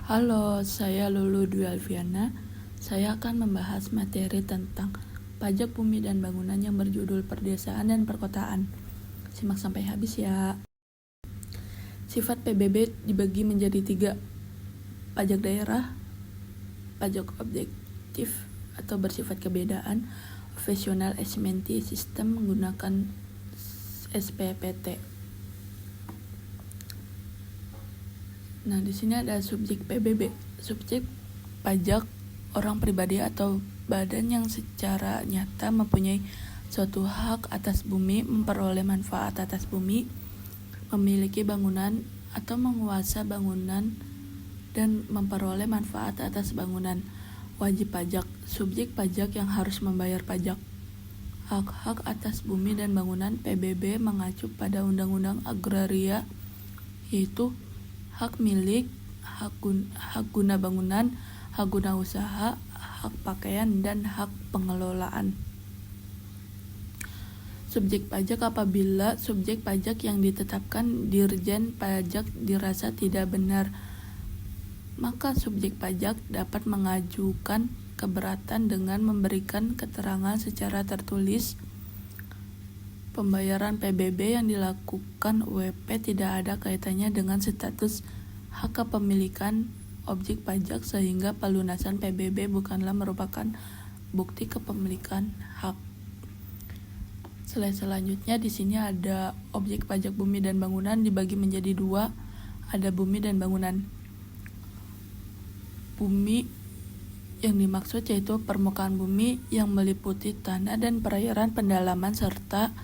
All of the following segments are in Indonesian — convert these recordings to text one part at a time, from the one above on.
Halo, saya Lulu Dwi Alfiana. Saya akan membahas materi tentang pajak bumi dan bangunan yang berjudul Perdesaan dan Perkotaan. Simak sampai habis ya. Sifat PBB dibagi menjadi 3, pajak daerah, pajak objektif atau bersifat kebedaan, Operational Estimating System menggunakan SPPT. Nah, di sini ada subjek PBB. Subjek pajak orang pribadi atau badan yang secara nyata mempunyai suatu hak atas bumi, memperoleh manfaat atas bumi, memiliki bangunan atau menguasai bangunan dan memperoleh manfaat atas bangunan. Wajib pajak, subjek pajak yang harus membayar pajak. Hak-hak atas bumi dan bangunan PBB mengacu pada Undang-Undang Agraria, yaitu hak milik, hak guna bangunan, hak guna usaha, hak pakaian, dan hak pengelolaan. Subjek pajak apabila subjek pajak yang ditetapkan Dirjen Pajak dirasa tidak benar, maka subjek pajak dapat mengajukan keberatan dengan memberikan keterangan secara tertulis. Pembayaran PBB yang dilakukan WP tidak ada kaitannya dengan status hak kepemilikan objek pajak, sehingga pelunasan PBB bukanlah merupakan bukti kepemilikan hak. Selanjutnya di sini ada objek pajak bumi dan bangunan dibagi menjadi 2, ada bumi dan bangunan. Bumi yang dimaksud yaitu permukaan bumi yang meliputi tanah dan perairan pendalaman serta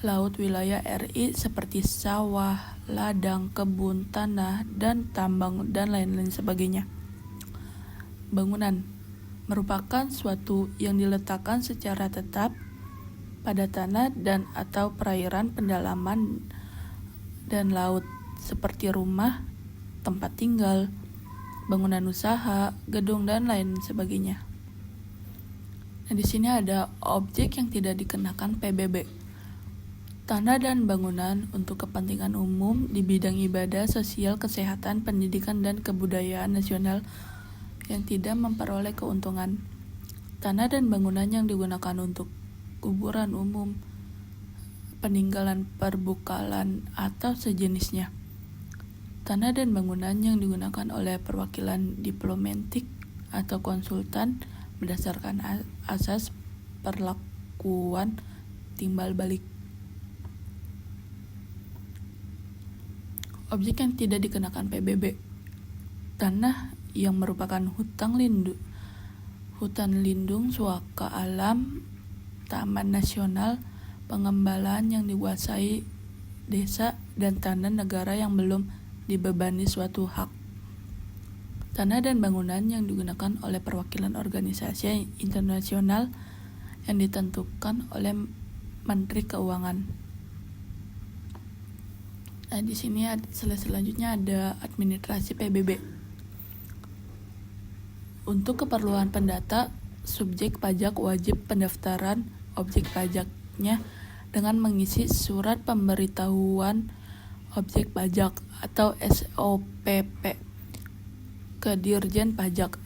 laut wilayah RI seperti sawah, ladang, kebun, tanah, dan tambang, dan lain-lain sebagainya. Bangunan merupakan suatu yang diletakkan secara tetap pada tanah dan atau perairan pendalaman dan laut seperti rumah, tempat tinggal, bangunan usaha, gedung, dan lain sebagainya. Nah, di sini ada objek yang tidak dikenakan PBB. Tanah dan bangunan untuk kepentingan umum di bidang ibadah, sosial, kesehatan, pendidikan, dan kebudayaan nasional yang tidak memperoleh keuntungan. Tanah dan bangunan yang digunakan untuk kuburan umum, peninggalan perbukalan, atau sejenisnya. Tanah dan bangunan yang digunakan oleh perwakilan diplomatik atau konsultan berdasarkan asas perlakuan timbal balik. Objek yang tidak dikenakan PBB. Tanah yang merupakan hutan lindung suaka alam, taman nasional, pengembalaan yang dikuasai desa, dan tanah negara yang belum dibebani suatu hak. Tanah dan bangunan yang digunakan oleh perwakilan organisasi internasional yang ditentukan oleh Menteri Keuangan. Nah, di sini selanjutnya ada administrasi PBB. Untuk keperluan pendata, subjek pajak wajib pendaftaran objek pajaknya dengan mengisi surat pemberitahuan objek pajak atau SOPP ke Dirjen Pajak.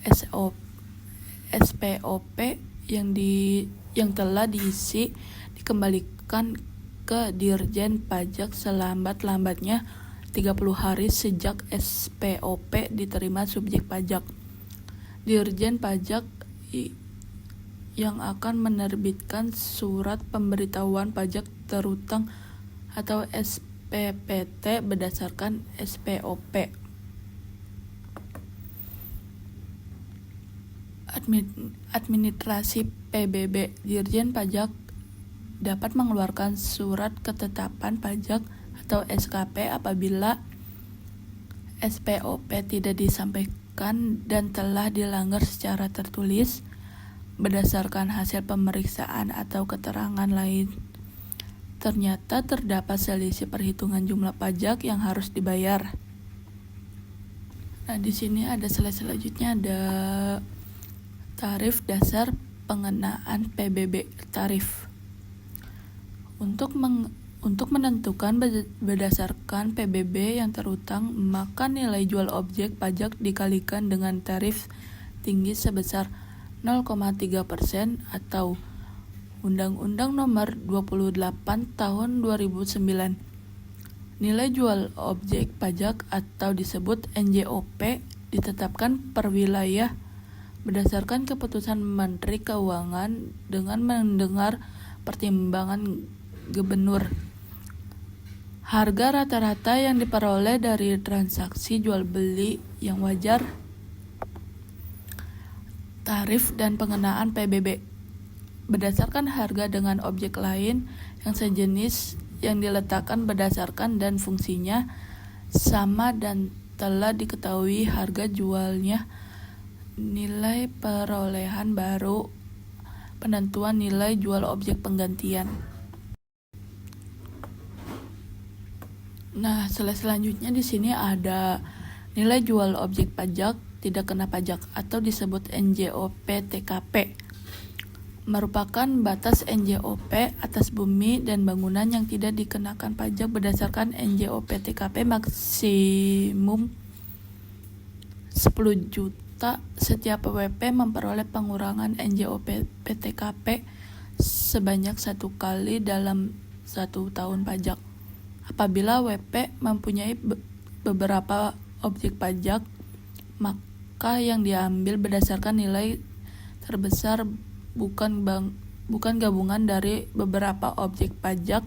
SPOP yang telah diisi dikembalikan ke Dirjen Pajak selambat-lambatnya 30 hari sejak SPOP diterima subjek pajak. Dirjen Pajak yang akan menerbitkan surat pemberitahuan pajak terutang atau SPPT berdasarkan SPOP. Administrasi PBB. Dirjen Pajak dapat mengeluarkan surat ketetapan pajak atau SKP apabila SPOP tidak disampaikan dan telah dilanggar secara tertulis berdasarkan hasil pemeriksaan atau keterangan lain. Ternyata terdapat selisih perhitungan jumlah pajak yang harus dibayar. Nah, di sini ada selanjutnya ada tarif dasar pengenaan PBB. Tarif untuk Untuk menentukan berdasarkan PBB yang terutang, maka nilai jual objek pajak dikalikan dengan tarif tinggi sebesar 0,3% atau Undang-Undang Nomor 28 Tahun 2009. Nilai jual objek pajak atau disebut NJOP ditetapkan per wilayah berdasarkan keputusan Menteri Keuangan dengan mendengar pertimbangan gubernur. Harga rata-rata yang diperoleh dari transaksi jual beli yang wajar, tarif dan pengenaan PBB berdasarkan harga dengan objek lain yang sejenis yang diletakkan berdasarkan dan fungsinya sama dan telah diketahui harga jualnya. Nilai perolehan baru, penentuan nilai jual objek penggantian. Nah, selanjutnya di sini ada nilai jual objek pajak tidak kena pajak atau disebut NJOP TKP. Merupakan batas NJOP atas bumi dan bangunan yang tidak dikenakan pajak berdasarkan NJOP TKP maksimum 10 juta. Setiap PWP memperoleh pengurangan NJOP TKP sebanyak 1 kali dalam 1 tahun pajak. Apabila WP mempunyai beberapa objek pajak, maka yang diambil berdasarkan nilai terbesar bukan gabungan dari beberapa objek pajak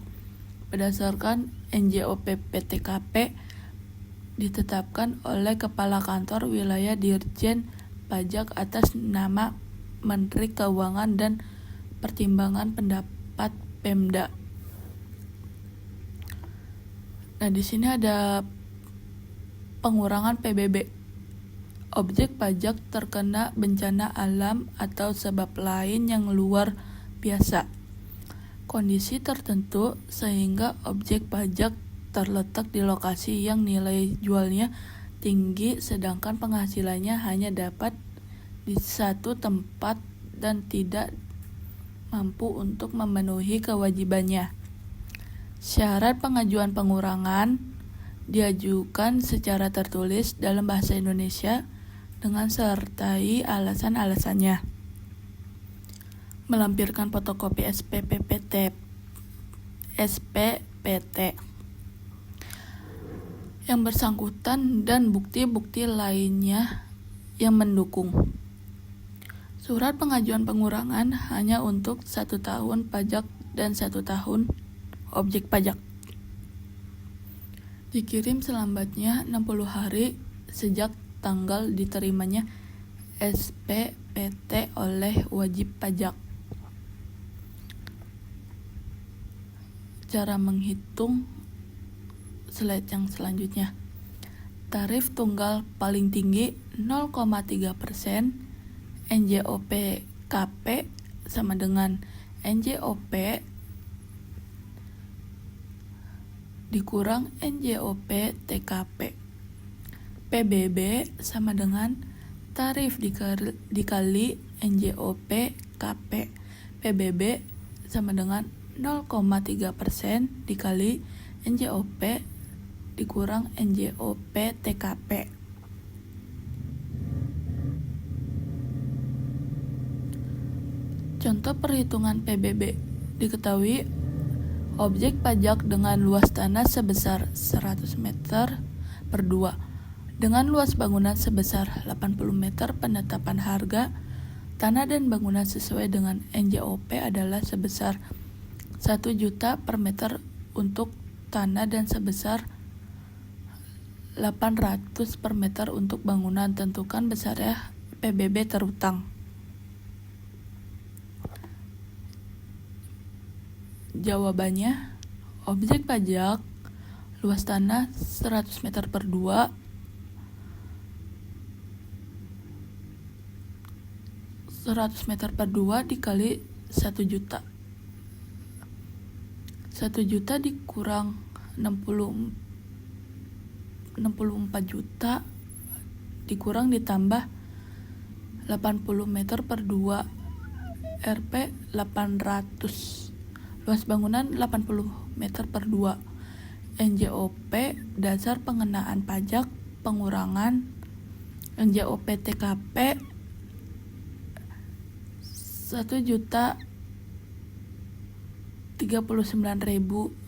berdasarkan NJOP PTKP ditetapkan oleh Kepala Kantor Wilayah Dirjen Pajak atas nama Menteri Keuangan dan pertimbangan pendapat Pemda. Nah, di sini ada pengurangan PBB. Objek pajak terkena bencana alam atau sebab lain yang luar biasa. Kondisi tertentu sehingga objek pajak terletak di lokasi yang nilai jualnya tinggi sedangkan penghasilannya hanya dapat di satu tempat dan tidak mampu untuk memenuhi kewajibannya. Syarat pengajuan pengurangan diajukan secara tertulis dalam bahasa Indonesia dengan sertai alasan-alasannya. Melampirkan fotokopi SPPT yang bersangkutan dan bukti-bukti lainnya yang mendukung. Surat pengajuan pengurangan hanya untuk 1 tahun pajak dan 1 tahun objek pajak. Dikirim selambatnya 60 hari sejak tanggal diterimanya SPPT oleh wajib pajak. Cara menghitung slide yang selanjutnya. Tarif tunggal paling tinggi 0,3%, NJOP KP sama dengan NJOP dikurang NJOP TKP. PBB sama dengan tarif dikali NJOP KP. PBB sama dengan 0,3% dikali NJOP dikurang NJOP TKP. Contoh perhitungan PBB. Diketahui objek pajak dengan luas tanah sebesar 100 meter per 2 dengan luas bangunan sebesar 80 meter. Penetapan harga tanah dan bangunan sesuai dengan NJOP adalah sebesar 1 juta per meter untuk tanah dan sebesar 800 per meter untuk bangunan. Tentukan besarnya PBB terutang. Jawabannya, objek pajak luas tanah 100 meter per 2 100 meter per 2 dikali 1 juta. 1 juta dikurang 64 juta dikurang ditambah 80 meter per 2 Rp 800. Luas bangunan 80 meter per 2. NJOP dasar pengenaan pajak pengurangan. NJOP TKP 1.039.000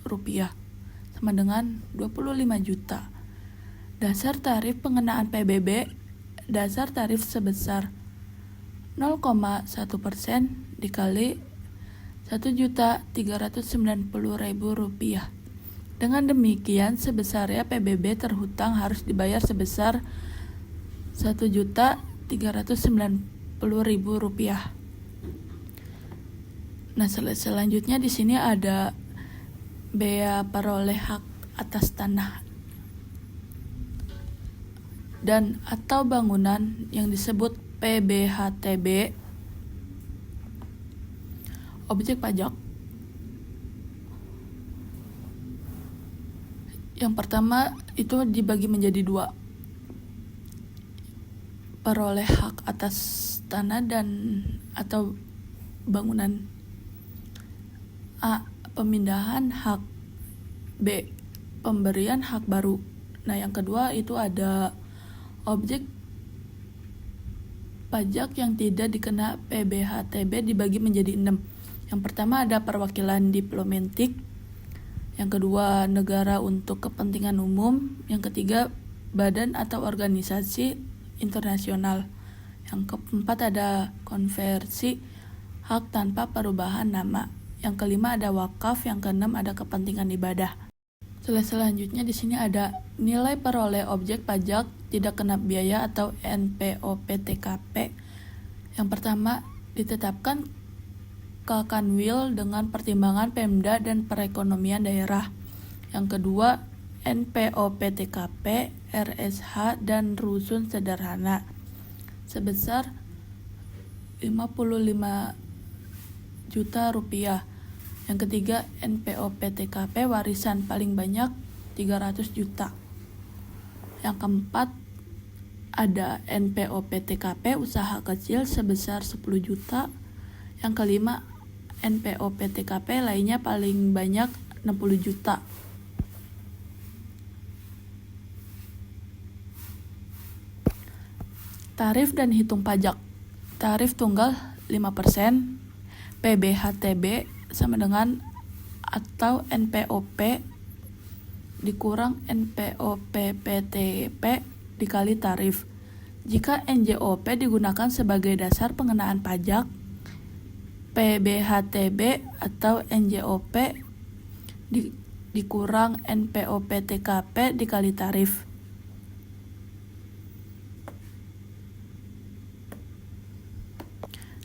rupiah sama dengan 25 juta. Dasar tarif pengenaan PBB, dasar tarif sebesar 0,1% dikali 1.390.000 rupiah. Dengan demikian sebesarnya PBB terhutang harus dibayar sebesar 1.390.000 rupiah. Nah, selanjutnya di sini ada bea peroleh hak atas tanah dan atau bangunan yang disebut PBHTB, objek pajak. Yang pertama itu dibagi menjadi 2. Peroleh hak atas tanah dan atau bangunan. A. Pemindahan hak. B. Pemberian hak baru. Nah, yang kedua itu ada objek pajak yang tidak dikena PBHTB dibagi menjadi 6. Yang pertama ada perwakilan diplomatik. Yang kedua negara untuk kepentingan umum. Yang ketiga badan atau organisasi internasional. Yang keempat ada konversi hak tanpa perubahan nama. Yang kelima ada wakaf. Yang keenam ada kepentingan ibadah. Selanjutnya di sini ada nilai peroleh objek pajak tidak kena biaya atau NPOP-TKP. Yang pertama ditetapkan Kanwil dengan pertimbangan Pemda dan perekonomian daerah. Yang kedua NPOP-TKP, RSH dan rusun sederhana sebesar 55 juta rupiah. Yang ketiga NPOP-TKP warisan paling banyak 300 juta. Yang keempat ada NPOP-TKP usaha kecil sebesar 10 juta. Yang kelima NPOP-TKP lainnya paling banyak 60 juta. Tarif dan hitung pajak. Tarif tunggal 5%, PBHTB sama dengan atau NPOP dikurang NPOP-PTP dikali tarif. Jika NJOP digunakan sebagai dasar pengenaan pajak, PBHTB atau NJOP dikurang NPOP-TKP dikali tarif.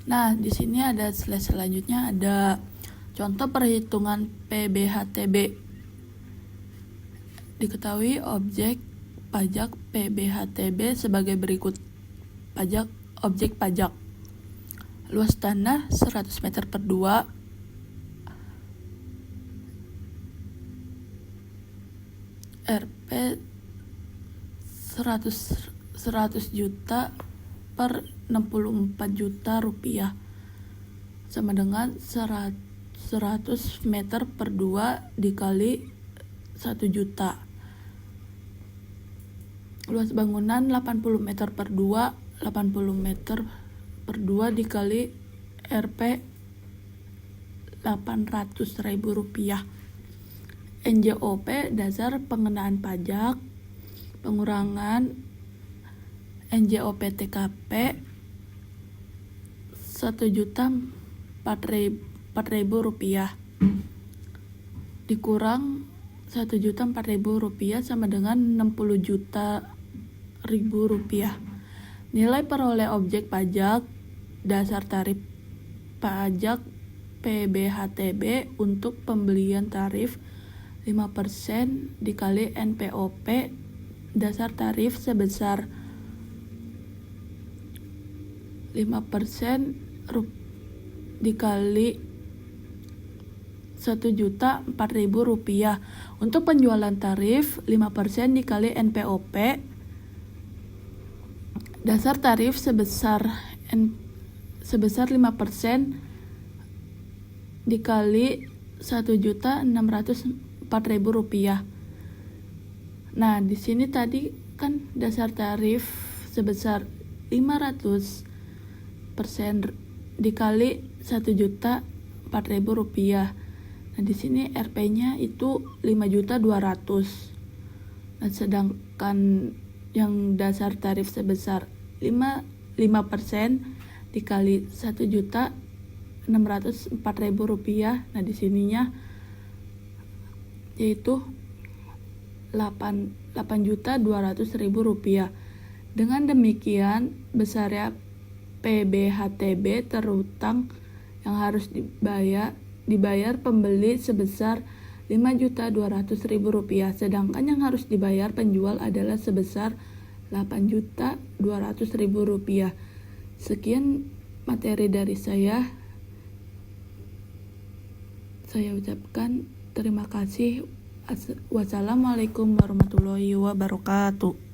Nah, di sini ada slide selanjutnya ada contoh perhitungan PBHTB. Diketahui objek pajak PBHTB sebagai berikut. Objek pajak. Luas tanah 100 meter per 2. RP 100 juta per 64 juta rupiah sama dengan 100 meter per 2 dikali 1 juta. Luas bangunan 80 meter per 2, 80 meter per 2 dikali Rp 800.000 rupiah. NJOP dasar pengenaan pajak pengurangan NJOP-TKP 1.004.000 rupiah dikurang 1.004.000 rupiah sama dengan 60 juta ribu rupiah. Nilai peroleh objek pajak dasar tarif pajak PBHTB untuk pembelian tarif 5% dikali NPOP dasar tarif sebesar 5% dikali 1.004.000 rupiah. Untuk penjualan tarif 5% dikali NPOP dasar tarif sebesar 5% dikali Rp1.604.000. Nah, di sini tadi kan dasar tarif sebesar 500% dikali Rp1.004.000. Nah, di sini RP-nya itu 5.200.000. Nah, sedangkan yang dasar tarif sebesar 5% dikali Rp1.604.000. Nah, di sininya yaitu Rp8.200.000. Dengan demikian, besarnya PBHTB terutang yang harus dibayar pembeli sebesar Rp5.200.000, sedangkan yang harus dibayar penjual adalah sebesar Rp8.200.000. Sekian materi dari saya ucapkan terima kasih. Wassalamualaikum warahmatullahi wabarakatuh.